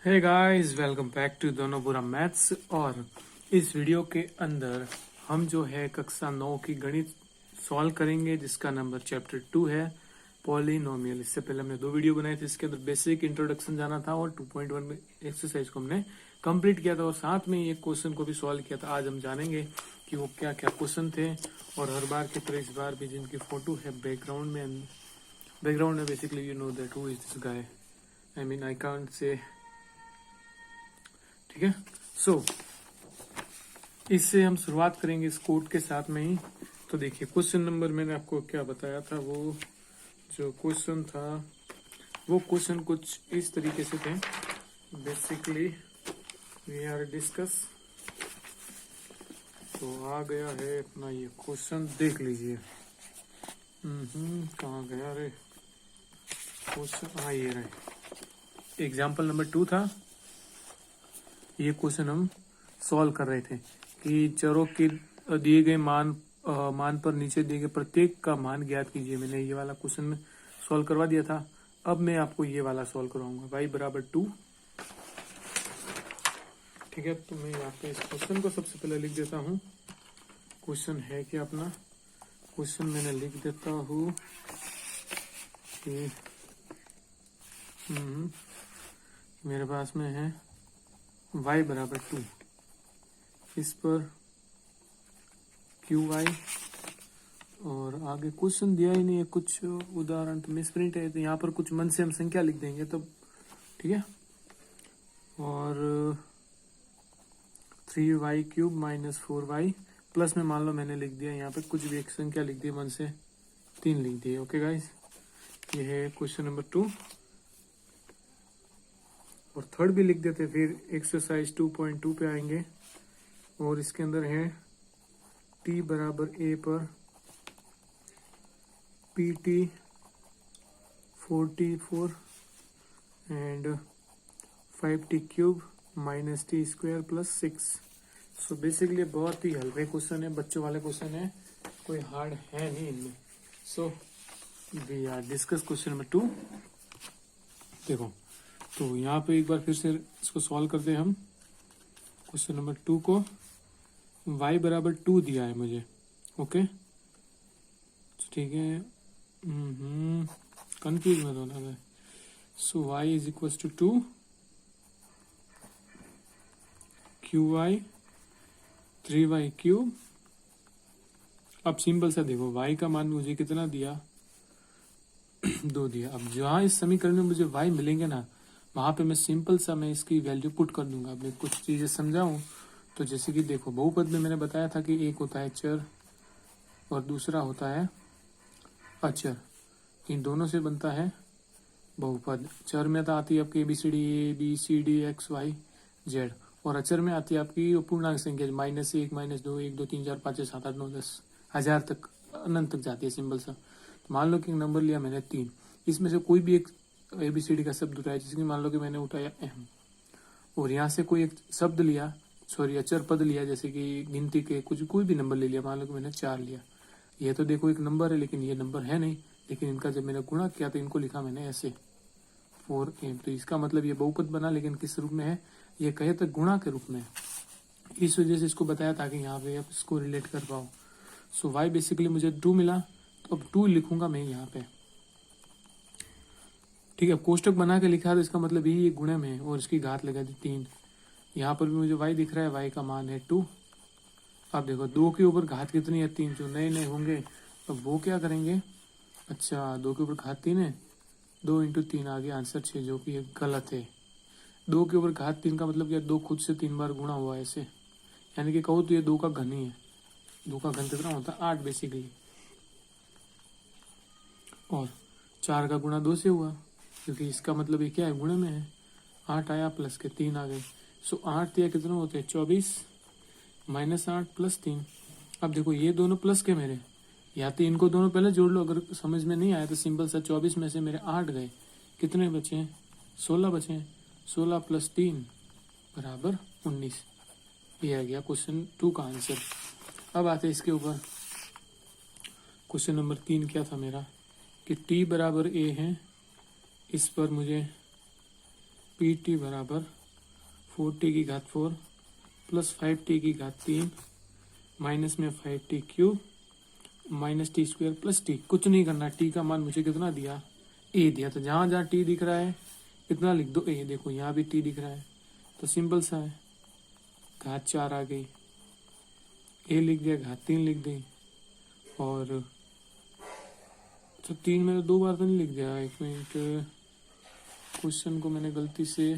Hey guys, welcome back to दोनों बुरा maths. और इस वीडियो के अंदर हम जो है कक्षा 9 की गणित सॉल्व करेंगे, जिसका नंबर चैप्टर 2 है पॉलिनोमियल। इससे पहले हमने 2 वीडियो बनाए थे, इसके अंदर बेसिक इंट्रोडक्शन जाना था और 2.1 में एक्सरसाइज को हमने कंप्लीट किया था और साथ में एक क्वेश्चन को भी सॉल्व किया था। आज हम जानेंगे कि वो क्या क्या क्वेश्चन थे और हर बार की तरह इस बार भी जिनकी फोटो है बैकग्राउंड में basically you know that who is this guy. I mean I can't say, ठीक है। सो इससे हम शुरुआत करेंगे इस कोड के साथ में ही। तो देखिए, क्वेश्चन नंबर मैंने आपको क्या बताया था, वो जो क्वेश्चन था वो क्वेश्चन कुछ इस तरीके से थे। बेसिकली वी आर डिस्कस, तो आ गया है अपना ये क्वेश्चन, देख लीजिए। कहाँ गया रे क्वेश्चन? हाँ, ये रहे। एग्जाम्पल नंबर 2 था। ये क्वेश्चन हम सॉल्व कर रहे थे कि चरों के दिए गए मान पर नीचे दिए गए प्रत्येक का मान ज्ञात कीजिए। मैंने ये वाला क्वेश्चन सॉल्व करवा दिया था। अब मैं आपको ये वाला सॉल्व करवाऊंगा, y बराबर 2। ठीक है, तो मैं यहाँ पे इस क्वेश्चन को सबसे पहले लिख देता हूँ। क्वेश्चन है कि अपना क्वेश्चन मैंने लिख देता हूँ कि मेरे पास में है y बराबर 2, इस पर QY, और आगे क्वेश्चन दिया ही नहीं है, कुछ उदाहरण तो मिसप्रिंट है, तो यहाँ पर कुछ मन से हम संख्या लिख देंगे तब, ठीक है। और 3y cube minus 4y plus में मान लो मैंने लिख दिया यहाँ पे कुछ भी एक संख्या लिख दी, मन से 3 लिख दिए। ओके गाइस, ये है क्वेश्चन नंबर 2। और थर्ड भी लिख देते, फिर एक्सरसाइज 2.2 पे आएंगे और इसके अंदर है t बराबर a पर PT 44 and 5t cube minus T square plus 6। So basically बहुत ही हल्के क्वेश्चन है, बच्चों वाले क्वेश्चन है, कोई हार्ड है नहीं इनमें। So we are discuss question number 2। देखो, तो यहाँ पे एक बार फिर से इसको सॉल्व करते हैं हम। क्वेश्चन नंबर 2 को y बराबर 2 दिया है मुझे। ओके, ठीक है। कंफ्यूज मत होना है। So y is equal to 2 QY 3y cube. अब सिंपल सा देखो, y का मान मुझे कितना दिया 2 दिया। अब जहाँ इस समीकरण में मुझे y मिलेंगे ना, वहां पे मैं सिंपल सा मैं इसकी वैल्यू पुट कर दूंगा। मैं कुछ चीजें समझाऊं तो जैसे कि देखो, बहुपद में मैंने बताया था कि एक होता है चर और दूसरा होता है अचर। इन दोनों से बनता है बहुपद। चर में तो आती है आपकी ABCD XY Z, और अचर में आती है आपकी पूर्णांक संख्या -1 -2 1 2 3 4 5 6 7 8 9 10 1000 तक, अनंत तक जाती है। सिंपल सा तो मान लो कि एक नंबर लिया मैंने 3, इसमें से कोई भी एक ABCD का शब्द उठाया, जैसे कि मान लो कि मैंने उठाया M, और यहाँ से कोई एक शब्द लिया, सॉरी अचर पद लिया, जैसे कि गिनती के कुछ कोई भी नंबर ले लिया, मान लो कि मैंने 4 लिया। ये तो देखो एक नंबर है, लेकिन ये नंबर है नहीं, लेकिन इनका जब मैंने गुणा किया तो इनको लिखा मैंने ऐसे 4M। तो इसका मतलब ये बहुपद बना, लेकिन किस रूप में है, ये कहे तो गुणा के रूप में। इस वजह से इसको बताया ताकि यहाँ पे आप इसको रिलेट कर पाओ। सो y बेसिकली मुझे 2 मिला, तो अब 2 लिखूंगा मैं यहाँ पे, ठीक है। कोष्टक बना के लिखा, तो इसका मतलब यही गुणे में है, और इसकी घात लगा दी 3। यहाँ पर भी मुझे y दिख रहा है, y का मान है 2। अब देखो 2 के ऊपर घात कितनी है 3, जो नए नए होंगे अब वो क्या करेंगे, अच्छा 2 के ऊपर घात 3 है, 2 इंटू 3 आ गया आंसर 6, जो कि गलत है। 2 के ऊपर घात 3 का मतलब क्या, 2 खुद से 3 बार गुणा हुआ है ऐसे, यानी कि कहो तो ये 2 का घन ही है। 2 का घन कितना होता है 8 बेसिकली, और 4 का गुणा 2 से हुआ, क्योंकि इसका मतलब ये क्या है, गुणे में है। 8 आया प्लस के 3 आ गए। सो 8 या कितना होते हैं 24 -8 प्लस 3। अब देखो ये दोनों प्लस के मेरे, या तो इनको दोनों पहले जोड़ लो, अगर समझ में नहीं आया तो सिंपल सा 24 में से मेरे 8 गए, कितने बचे 16 बचे। 16 प्लस 3 बराबर 19। ये आ गया क्वेश्चन 2 का आंसर। अब आते हैं इसके ऊपर। क्वेश्चन नंबर 3 क्या था मेरा, कि t बराबर a है, इस पर मुझे पी टी बराबर 4t की घात 4 प्लस 5t की घात 3 माइनस में 5t cube minus T square plus T. कुछ नहीं करना, टी का मान मुझे कितना दिया, ए दिया, तो जहां जहां टी दिख रहा है कितना लिख दो ए। देखो यहाँ भी टी दिख रहा है, तो सिंपल सा है, घात 4 आ गई, ए लिख दिया, घात 3 लिख दी। और तो 3 मैंने 2 बार तो नहीं लिख दिया, एक मिनट, क्वेश्चन को मैंने गलती से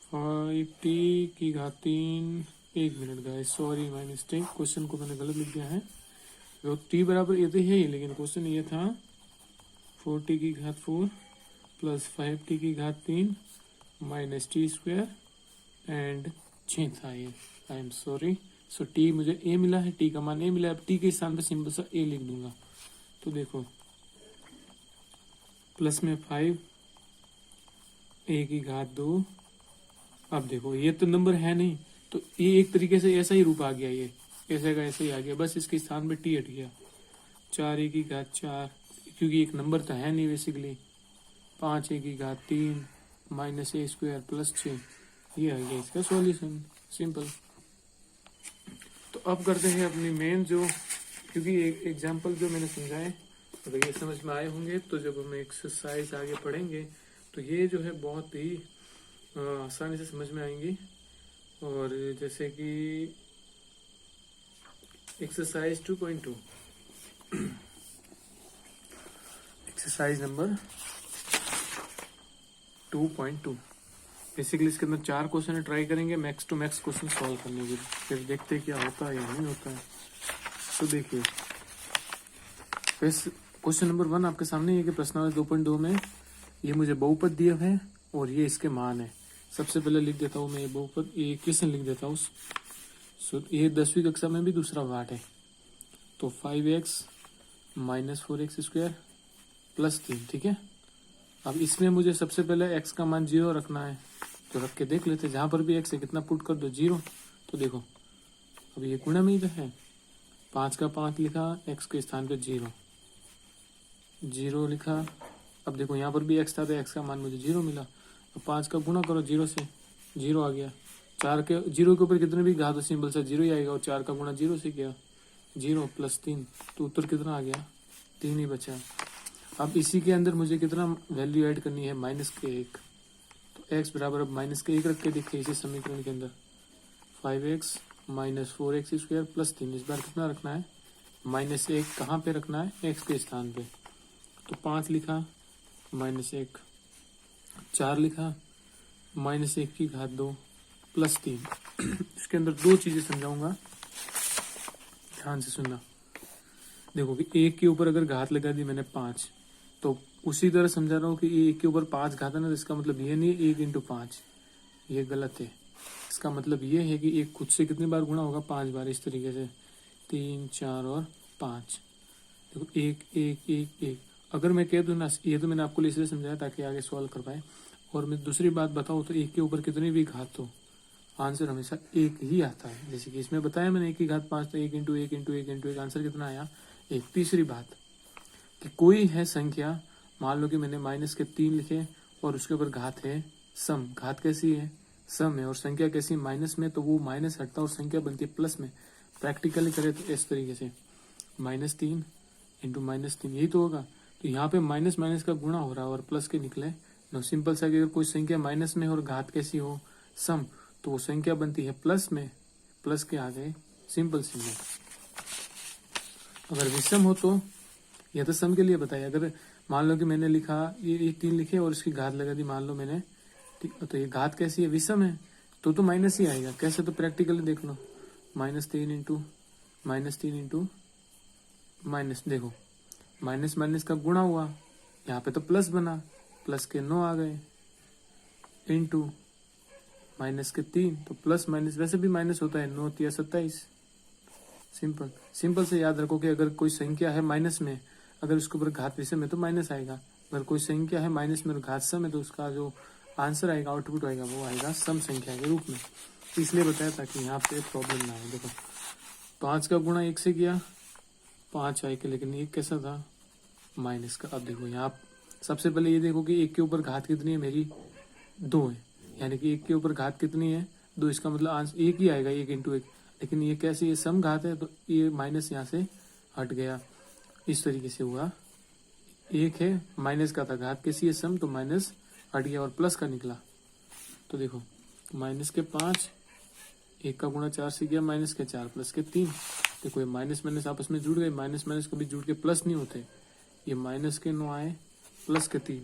फाइव टी की घात 3, एक minute guys, sorry my mistake, question को मैंने गलत लिख दिया है। तो टी बराबर ये तो है ही, लेकिन क्वेश्चन ये था 4t की घात 4 प्लस 5t की घात 3 माइनस टी स्क्वायर एंड 6 था ये, I am sorry. So T मुझे ए मिला है, टी का मान ए मिला है, अब टी के स्थान पे सिंपल सा ए लिख दूंगा। तो देखो प्लस में 5 ए की घात 2, अब देखो ये तो नंबर है नहीं, तो ये एक तरीके से ऐसा ही रूप आ गया, ये ऐसे का ऐसे ही आ गया, बस इसके स्थान पे टी हट गया। 4 की घात 4, क्योंकि एक नंबर तो है नहीं बेसिकली, 5 की घात 3 माइनस ए स्क्वायर प्लस 6, ये आ गया इसका सॉल्यूशन, सिंपल। तो अब करते हैं अपनी मेन जो, क्योंकि एक एग्जाम्पल जो मैंने समझाए अगर ये समझ में आए होंगे, तो जब हम एक्सरसाइज आगे पढ़ेंगे तो ये जो है बहुत ही आसानी से समझ में आएंगी। और जैसे कि एक्सरसाइज 2.2 एक्सरसाइज नंबर 2.2, बेसिकली इसके अंदर 4 क्वेश्चन ट्राई करेंगे max to max question solve करने के, फिर देखते हैं क्या होता है या नहीं होता है। तो देखिए क्वेश्चन नंबर 1 आपके सामने ये कि प्रश्नावली 2.2 में ये मुझे बहुपद दिया है और ये इसके मान है। सबसे पहले लिख देता हूँ मैं ये बहुपद, ये इक्वेशन लिख देता हूँ। सो ये 10वीं कक्षा में भी दूसरा पार्ट है, तो 5x minus 4x square plus 3, ठीक है। अब इसमें मुझे सबसे पहले x का मान 0 रखना है, तो रख के देख लेते हैं, जहां पर भी x है कितना पुट कर दो 0। तो देखो अब ये गुणा में ही तो है, 5 का 5 लिखा, x के स्थान पे 0 लिखा। अब देखो यहाँ पर भी x था तो x का मान मुझे 0 मिला। अब 5 का गुणा करो 0 से, 0 आ गया। 4 के 0 के ऊपर कितने भी घात सिंबल से 0 ही आएगा, और 4 का गुणा 0 से किया 0 प्लस 3, तो उत्तर कितना आ गया, 3 ही बचा। अब इसी के अंदर मुझे कितना वैल्यू ऐड करनी है, -1, तो x बराबर अब -1 रख के देखिए इसी समीकरण के अंदर, 5x minus 4x square plus 3, इस बार कितना रखना है, -1 कहाँ पे रखना है, x के स्थान पे। तो 5 लिखा -1, 4 लिखा -1 की घात 2 प्लस 3। इसके अंदर 2 चीजें समझाऊंगा, ध्यान से सुनना। देखो कि 1 के ऊपर अगर घात लगा दी मैंने 5, तो उसी तरह समझा रहा हूँ कि 1 के ऊपर 5 घात है ना, तो इसका मतलब ये नहीं है 1 × 5, ये गलत है। इसका मतलब ये है कि 1 खुद से कितनी बार गुणा होगा, 5 बार, इस तरीके से 3, 4 और 5। देखो 1 1 1 1, अगर मैं कह दूं ना, ये तो मैंने आपको इसलिए समझाया ताकि आगे सॉल्व कर पाए। और मैं दूसरी बात बताऊं तो 1 के ऊपर कितनी भी घात हो, आंसर हमेशा 1 ही आता है। जैसे कि इसमें बताया मैंने 1 की घात 5, तो 1 × 1 × 1 × 1, आंसर कितना आया, 1। तीसरी बात कि कोई है संख्या, मान लो कि मैंने माइनस के 3 लिखे और उसके ऊपर घात है सम, घात कैसी है, सम है, और संख्या कैसी, माइनस में, तो वो माइनस हटता और संख्या बनती है प्लस में। प्रैक्टिकली करे तो इस तरीके से -3 × -3, यही तो होगा। तो यहाँ पे माइनस माइनस का गुणा हो रहा है और प्लस के निकले, नो सिंपल सा कि अगर कोई संख्या माइनस में और घात कैसी हो, सम, तो वो संख्या बनती है प्लस में, प्लस के आ गए सिंपल सिंबल। अगर विषम हो तो, यह तो सम के लिए बताया, अगर मान लो कि मैंने लिखा ये 3 लिखे और इसकी घात लगा दी, मान लो मैंने, तो ये घात कैसी है, विषम है, तो माइनस ही आएगा। कैसे, तो प्रैक्टिकली देख लो, -3 × माइनस, देखो माइनस माइनस का गुणा हुआ, यहाँ पे तो प्लस बना, प्लस के 9 आ गए, इंटू माइनस के 3, तो प्लस माइनस वैसे भी माइनस होता है, 9 × 3 = 27। सिंपल सिंपल से याद रखो कि अगर कोई संख्या है माइनस में, अगर उसके ऊपर घात विषम है तो माइनस आएगा। अगर कोई संख्या है माइनस में और घात सम है, तो उसका जो आंसर आएगा, आउटपुट आएगा, वो आएगा सम संख्या के रूप में। इसलिए बताया ताकि यहाँ पे प्रॉब्लम ना आए। देखो 5 का गुणा 1 से किया, 5 आए के, लेकिन 1 कैसा था, माइनस का। अब देखो यहाँ सबसे पहले ये देखो कि 1 के ऊपर घात कितनी है मेरी, 2 है, यानी कि 1 के ऊपर घात कितनी है, 2। इसका मतलब आंसर 1 ही आएगा, 1 × 1। लेकिन ये कैसे, ये सम घात है तो ये माइनस यहाँ से हट गया, इस तरीके से हुआ। 1 है, माइनस का था, घात कैसी है, सम, तो माइनस हट गया और प्लस का निकला। तो देखो माइनस के 5, 1 का गुणा 4 से किया, माइनस के 4 प्लस के 3। देखो ये माइनस माइनस आपस में जुड़ गए, माइनस माइनस कभी जुड़ के प्लस नहीं होते। ये माइनस के 9 आए, प्लस के 3।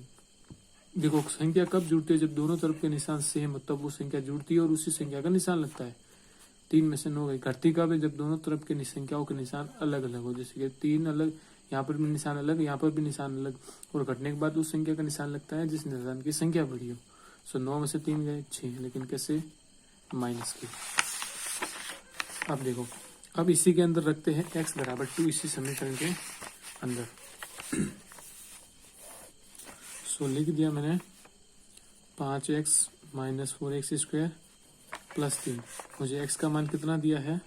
देखो संख्या कब जुड़ती है, जब दोनों तरफ के निशान सेम हो, तब वो संख्या जुड़ती है और उसी संख्या का निशान लगता है। 3 में से 9 गई। घटती कब है, जब दोनों तरफ के संख्याओं के निशान अलग अलग हो। जैसे कि 3 अलग, यहाँ पर भी निशान अलग, यहाँ पर भी निशान अलग, और घटने के बाद उस संख्या का निशान लगता है जिस निशान की संख्या बड़ी हो। सो 9 में से 3 गए, 6, लेकिन कैसे, माइनस के। अब देखो, अब इसी के अंदर रखते हैं x बराबर 2, इसी समीकरण के अंदर। सो लिख दिया मैंने 5x minus 4x square plus 3। मुझे x का मान कितना दिया है,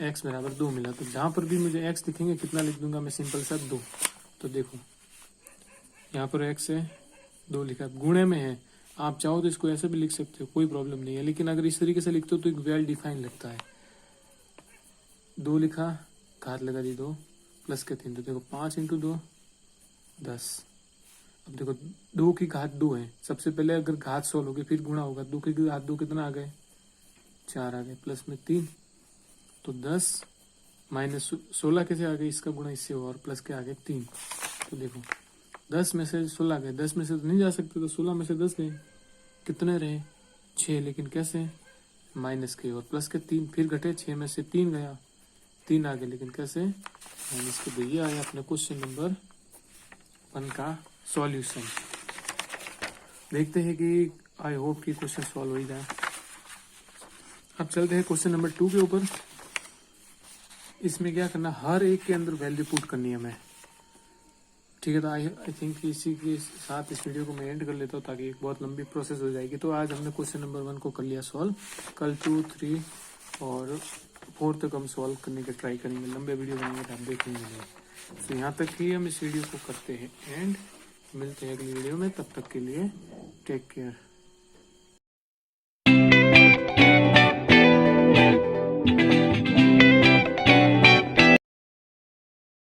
x बराबर 2 मिला। तो जहां पर भी मुझे x दिखेंगे कितना लिख दूंगा मैं, सिंपल सा 2। तो देखो यहाँ पर x है, 2 लिखा, गुणे में है। आप चाहो तो इसको ऐसे भी लिख सकते हो, कोई प्रॉब्लम नहीं है, लेकिन अगर इस तरीके से लिखते हो तो एक वेल डिफाइन लगता है। 2 लिखा, घात लगा दी 2, प्लस के 3। तो देखो 5 × 2 10। अब देखो 2 की घात 2 है, सबसे पहले अगर घात 16 होगी फिर गुणा होगा। 2 की घात 2 कितना आ गए, 4 आ गए, प्लस में 3, तो 10 माइनस 16 कैसे आ गए, इसका गुणा इससे हुआ और प्लस के आ गए 3। तो देखो 10 में से 16 गए, 10 में से तो नहीं जा सकते, तो 16 में से 10 गए, कितने रहे, 6, लेकिन कैसे, माइनस के और प्लस के 3, फिर घटे, 6 में से 3 गया, 3 आ गए, लेकिन कैसे, माइनस के। तो ये आया अपने क्वेश्चन नंबर 1 का सॉल्यूशन। देखते हैं कि आई होप कि क्वेश्चन सॉल्व हो ही जाए। अब चलते हैं क्वेश्चन नंबर 2 के ऊपर। इसमें क्या करना, हर एक के अंदर वैल्यू पुट करनी है हमें, ठीक है। तो आई थिंक इसी के साथ इस वीडियो को मैं एंड कर लेता हूँ, ताकि एक बहुत लंबी प्रोसेस हो जाएगी। तो आज हमने क्वेश्चन नंबर 1 को कर लिया सॉल्व, कल 2, 3 और 4 तक हम सॉल्व करने के ट्राई करेंगे। लंबे वीडियो बनेंगे तो आप देखेंगे नहीं। तो यहाँ तक ही हम इस वीडियो को करते हैं एंड, मिलते हैं अगली वीडियो में। तब तक के लिए टेक केयर।